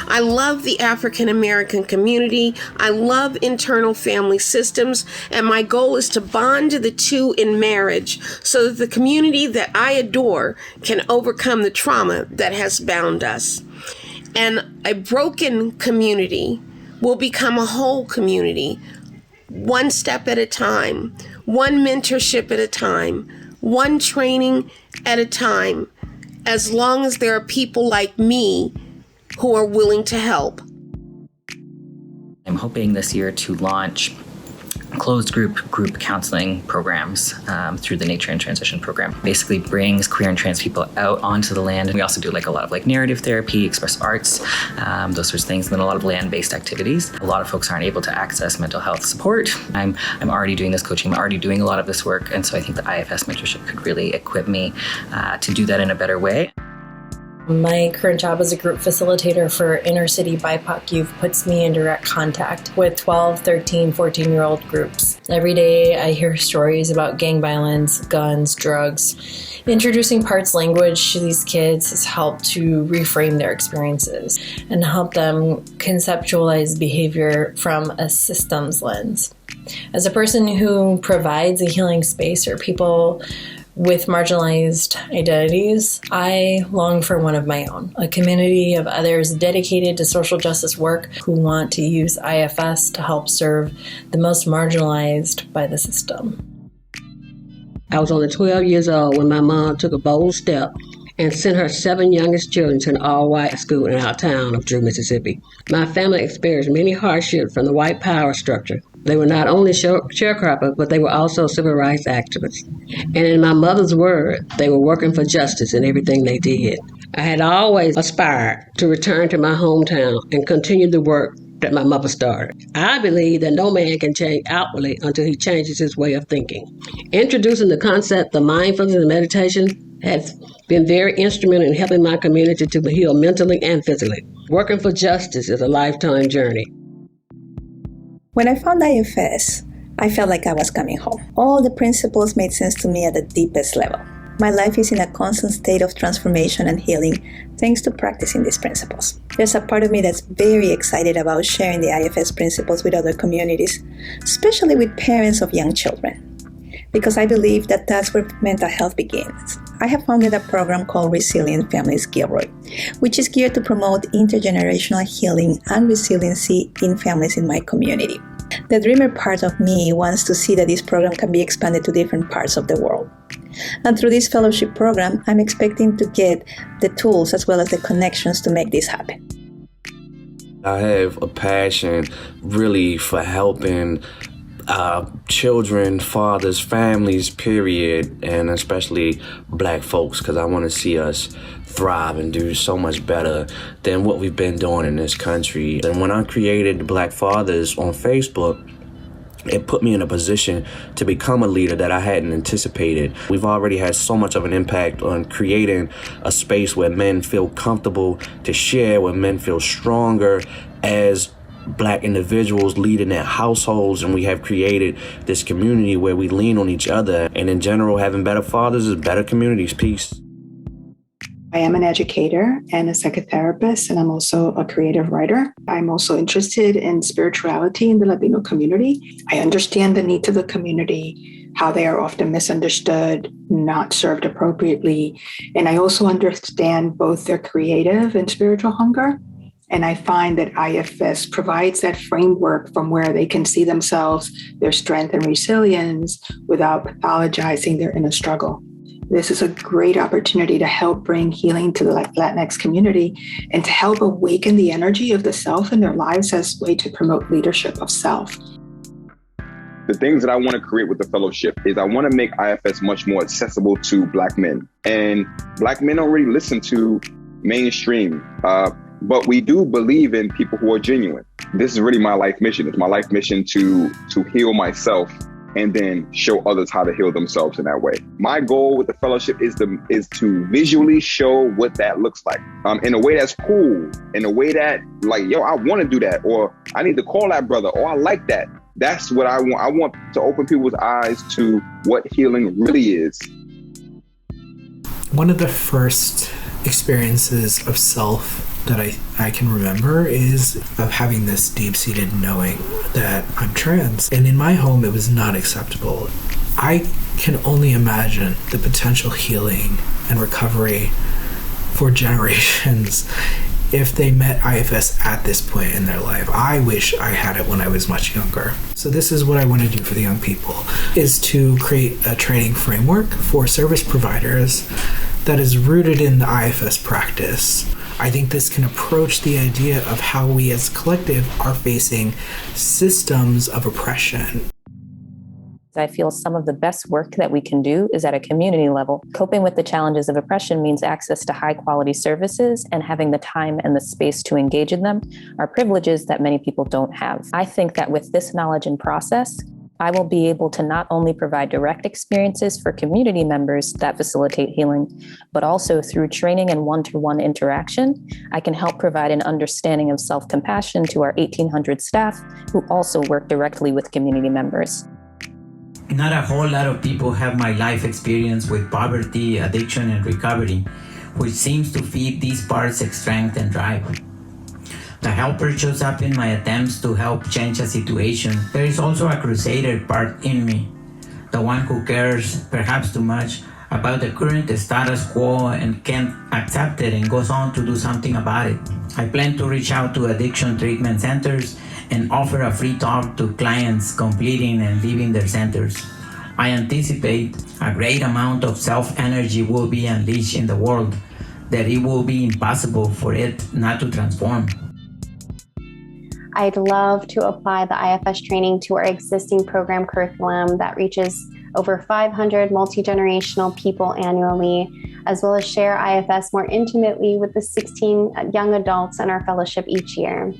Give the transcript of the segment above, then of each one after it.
I love the African American community. I love internal family systems, and my goal is to bond the two in marriage so that the community that I adore can overcome the trauma that has bound us. And a broken community will become a whole community, one step at a time, one mentorship at a time, one training at a time, as long as there are people like me who are willing to help. I'm hoping this year to launch closed group counseling programs through the Nature and Transition program. Basically brings queer and trans people out onto the land. We also do a lot of narrative therapy, express arts, those sorts of things, and then a lot of land-based activities. A lot of folks aren't able to access mental health support. I'm already doing this coaching, I'm already doing a lot of this work, and so I think the IFS mentorship could really equip me to do that in a better way. My current job as a group facilitator for inner city BIPOC youth puts me in direct contact with 12, 13, 14-year-old groups. Every day I hear stories about gang violence, guns, drugs. Introducing parts language to these kids has helped to reframe their experiences and help them conceptualize behavior from a systems lens. As a person who provides a healing space for people with marginalized identities, I long for one of my own, a community of others dedicated to social justice work who want to use IFS to help serve the most marginalized by the system. I was only 12 years old when my mom took a bold step and sent her 7 youngest children to an all-white school in our town of Drew, Mississippi. My family experienced many hardships from the white power structure. They were not only sharecroppers, but they were also civil rights activists. And in my mother's word, they were working for justice in everything they did. I had always aspired to return to my hometown and continue the work that my mother started. I believe that no man can change outwardly until he changes his way of thinking. Introducing the concept of mindfulness and meditation has been very instrumental in helping my community to heal mentally and physically. Working for justice is a lifetime journey. When I found IFS, I felt like I was coming home. All the principles made sense to me at the deepest level. My life is in a constant state of transformation and healing thanks to practicing these principles. There's a part of me that's very excited about sharing the IFS principles with other communities, especially with parents of young children, because I believe that that's where mental health begins. I have founded a program called Resilient Families Gilroy, which is geared to promote intergenerational healing and resiliency in families in my community. The dreamer part of me wants to see that this program can be expanded to different parts of the world. And through this fellowship program, I'm expecting to get the tools as well as the connections to make this happen. I have a passion really for helping children, fathers, families, period, and especially Black folks, because I want to see us thrive and do so much better than what we've been doing in this country. And when I created Black Fathers on Facebook, it put me in a position to become a leader that I hadn't anticipated. We've already had so much of an impact on creating a space where men feel comfortable to share, where men feel stronger as Black individuals leading their households, and we have created this community where we lean on each other. And in general, having better fathers is better communities. Peace. I am an educator and a psychotherapist, and I'm also a creative writer. I'm also interested in spirituality in the Latino community. I understand the needs of the community, how they are often misunderstood, not served appropriately. And I also understand both their creative and spiritual hunger. And I find that IFS provides that framework from where they can see themselves, their strength and resilience without pathologizing their inner struggle. This is a great opportunity to help bring healing to the Latinx community and to help awaken the energy of the self in their lives as a way to promote leadership of self. The things that I want to create with the fellowship is I want to make IFS much more accessible to Black men. And Black men don't really listen to mainstream, but we do believe in people who are genuine. This is really my life mission. It's my life mission to heal myself and then show others how to heal themselves in that way. My goal with the fellowship is to visually show what that looks like in a way that's cool, in a way that I want to do that, or I need to call that brother, or I like that. That's what I want. I want to open people's eyes to what healing really is. One of the first experiences of self that I can remember is of having this deep-seated knowing that I'm trans. And in my home, it was not acceptable. I can only imagine the potential healing and recovery for generations if they met IFS at this point in their life. I wish I had it when I was much younger. So this is what I want to do for the young people, is to create a training framework for service providers that is rooted in the IFS practice. I think this can approach the idea of how we as a collective are facing systems of oppression. I feel some of the best work that we can do is at a community level. Coping with the challenges of oppression means access to high quality services, and having the time and the space to engage in them are privileges that many people don't have. I think that with this knowledge and process, I will be able to not only provide direct experiences for community members that facilitate healing, but also through training and one-to-one interaction, I can help provide an understanding of self-compassion to our 1,800 staff who also work directly with community members. Not a whole lot of people have my life experience with poverty, addiction, and recovery, which seems to feed these parts of strength and drive. The helper shows up in my attempts to help change a situation. There is also a crusader part in me, the one who cares, perhaps too much, about the current status quo and can't accept it and goes on to do something about it. I plan to reach out to addiction treatment centers and offer a free talk to clients completing and leaving their centers. I anticipate a great amount of self-energy will be unleashed in the world, that it will be impossible for it not to transform. I'd love to apply the IFS training to our existing program curriculum that reaches over 500 multi-generational people annually, as well as share IFS more intimately with the 16 young adults in our fellowship each year.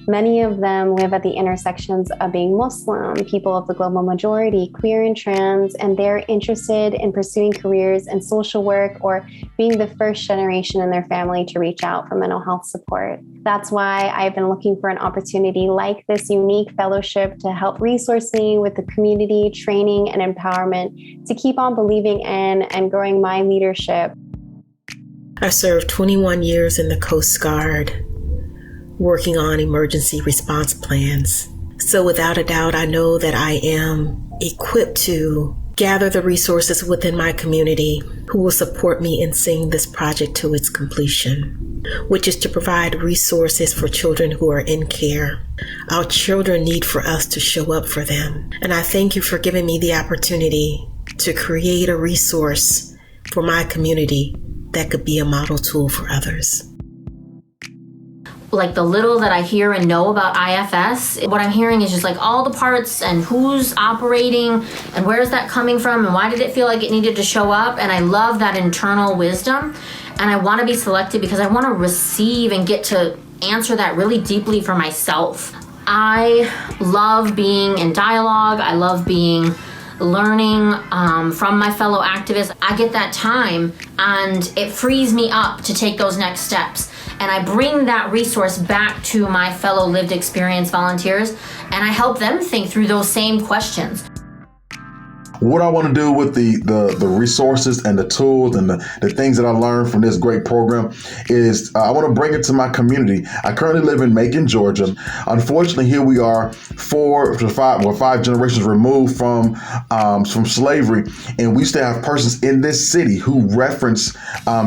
Many of them live at the intersections of being Muslim, people of the global majority, queer and trans, and they're interested in pursuing careers in social work or being the first generation in their family to reach out for mental health support. That's why I've been looking for an opportunity like this unique fellowship to help resource me with the community, training, and empowerment to keep on believing in and growing my leadership. I served 21 years in the Coast Guard, working on emergency response plans. So without a doubt, I know that I am equipped to gather the resources within my community who will support me in seeing this project to its completion, which is to provide resources for children who are in care. Our children need for us to show up for them. And I thank you for giving me the opportunity to create a resource for my community that could be a model tool for others. Like the little that I hear and know about IFS, what I'm hearing is just like all the parts and who's operating and where's that coming from and why did it feel like it needed to show up. And I love that internal wisdom, and I want to be selected because I want to receive and get to answer that really deeply for myself. I love being in dialogue. I love learning from my fellow activists. I get that time and it frees me up to take those next steps. And I bring that resource back to my fellow lived experience volunteers, and I help them think through those same questions. What I want to do with the resources and the tools and the things that I learned from this great program is I want to bring it to my community. I currently live in Macon, Georgia. Unfortunately, here we are 5 generations removed from slavery, and we still have persons in this city who reference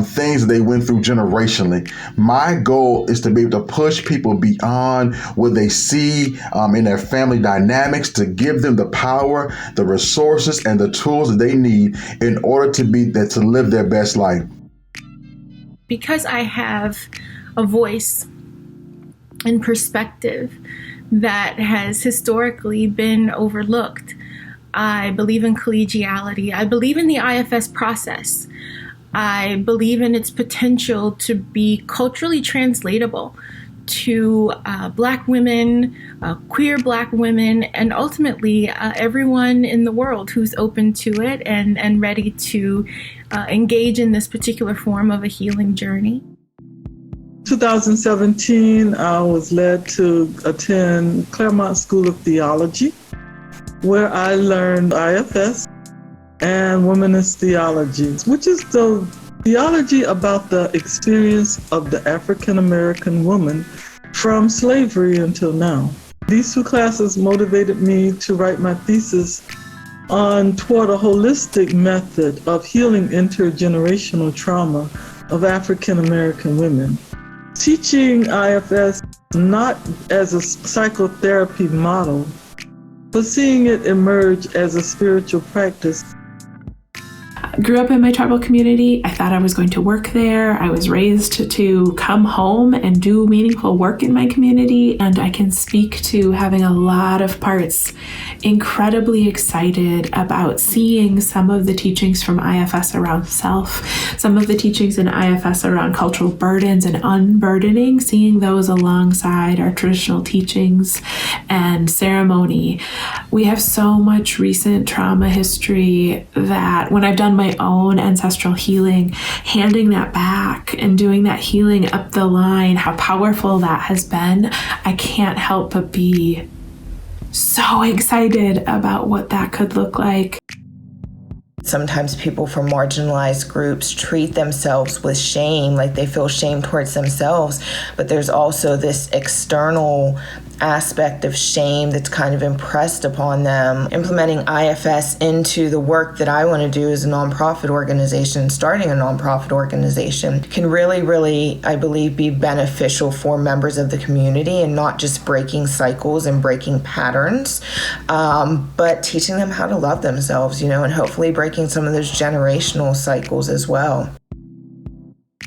things that they went through generationally. My goal is to be able to push people beyond what they see in their family dynamics, to give them the power, the resources, and the tools that they need in order to live their best life. Because I have a voice and perspective that has historically been overlooked, I believe in collegiality. I believe in the IFS process. I believe in its potential to be culturally translatable to Black women, queer Black women, and ultimately everyone in the world who's open to it and ready to engage in this particular form of a healing journey. 2017, I was led to attend Claremont School of Theology, where I learned IFS and womanist theology, which is the Theology about the experience of the African American woman from slavery until now. These two classes motivated me to write my thesis toward a holistic method of healing intergenerational trauma of African American women. Teaching IFS not as a psychotherapy model, but seeing it emerge as a spiritual practice. Grew up in my tribal community. I thought I was going to work there. I was raised to come home and do meaningful work in my community. And I can speak to having a lot of parts incredibly excited about seeing some of the teachings from IFS around self, some of the teachings in IFS around cultural burdens and unburdening, seeing those alongside our traditional teachings and ceremony. We have so much recent trauma history that when I've done my own ancestral healing, handing that back and doing that healing up the line, how powerful that has been, I can't help but be so excited about what that could look like. Sometimes people from marginalized groups treat themselves with shame, like they feel shame towards themselves, but there's also this external aspect of shame that's kind of impressed upon them. Implementing IFS into the work that I want to do as a nonprofit organization, starting a nonprofit organization, can really, I believe, be beneficial for members of the community and not just breaking cycles and breaking patterns, but teaching them how to love themselves, and hopefully breaking some of those generational cycles as well.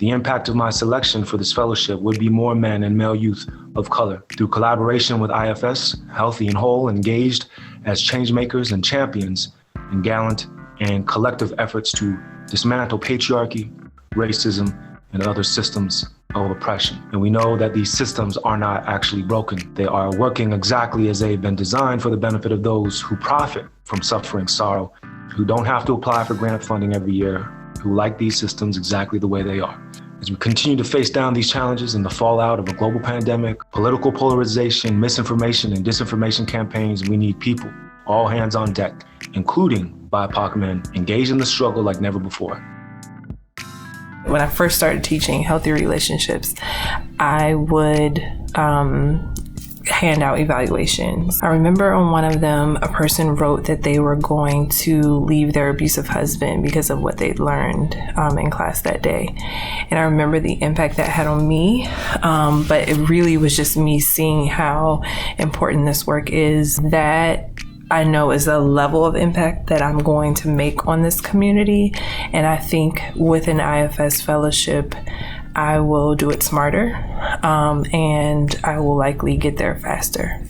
The impact of my selection for this fellowship would be more men and male youth of color. Through collaboration with IFS, healthy and whole, engaged as change makers and champions in gallant and collective efforts to dismantle patriarchy, racism, and other systems of oppression. And we know that these systems are not actually broken. They are working exactly as they've been designed for the benefit of those who profit from suffering, sorrow, who don't have to apply for grant funding every year, who like these systems exactly the way they are. As we continue to face down these challenges and the fallout of a global pandemic, political polarization, misinformation, and disinformation campaigns, we need people, all hands on deck, including BIPOC men, engaged in the struggle like never before. When I first started teaching healthy relationships, I would hand out evaluations. I remember on one of them, a person wrote that they were going to leave their abusive husband because of what they'd learned in class that day. And I remember the impact that had on me, but it really was just me seeing how important this work is. That I know is the level of impact that I'm going to make on this community. And I think with an IFS fellowship, I will do it smarter, and I will likely get there faster.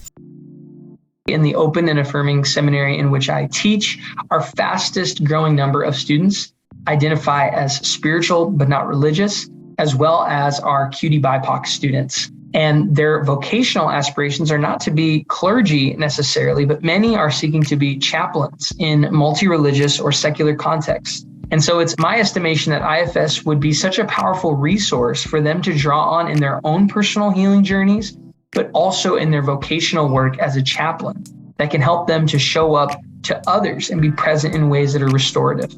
In the open and affirming seminary in which I teach, our fastest growing number of students identify as spiritual but not religious, as well as our QD BIPOC students. And their vocational aspirations are not to be clergy necessarily, but many are seeking to be chaplains in multi-religious or secular contexts. And so it's my estimation that IFS would be such a powerful resource for them to draw on in their own personal healing journeys, but also in their vocational work as a chaplain that can help them to show up to others and be present in ways that are restorative.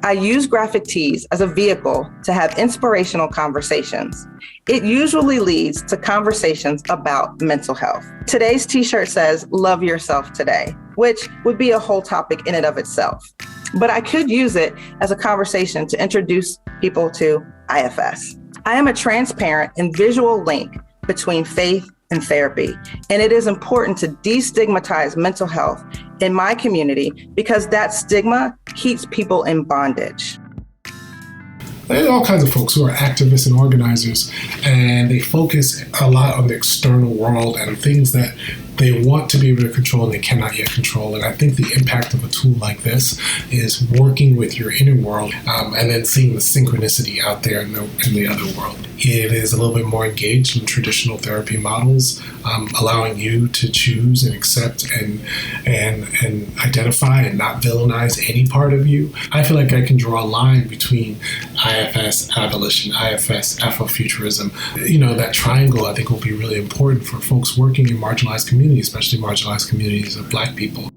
I use graphic tees as a vehicle to have inspirational conversations. It usually leads to conversations about mental health. Today's t-shirt says, "Love yourself today," which would be a whole topic in and of itself. But I could use it as a conversation to introduce people to IFS. I am a transparent and visual link between faith and therapy, and it is important to destigmatize mental health in my community because that stigma keeps people in bondage. There are all kinds of folks who are activists and organizers, and they focus a lot on the external world and things that they want to be able to control and they cannot yet control. And I think the impact of a tool like this is working with your inner world and then seeing the synchronicity out there in the other world. It is a little bit more engaged in traditional therapy models, allowing you to choose and accept and identify and not villainize any part of you. I feel like I can draw a line between IFS abolition, IFS Afrofuturism. That triangle I think will be really important for folks working in marginalized communities, especially marginalized communities of Black people.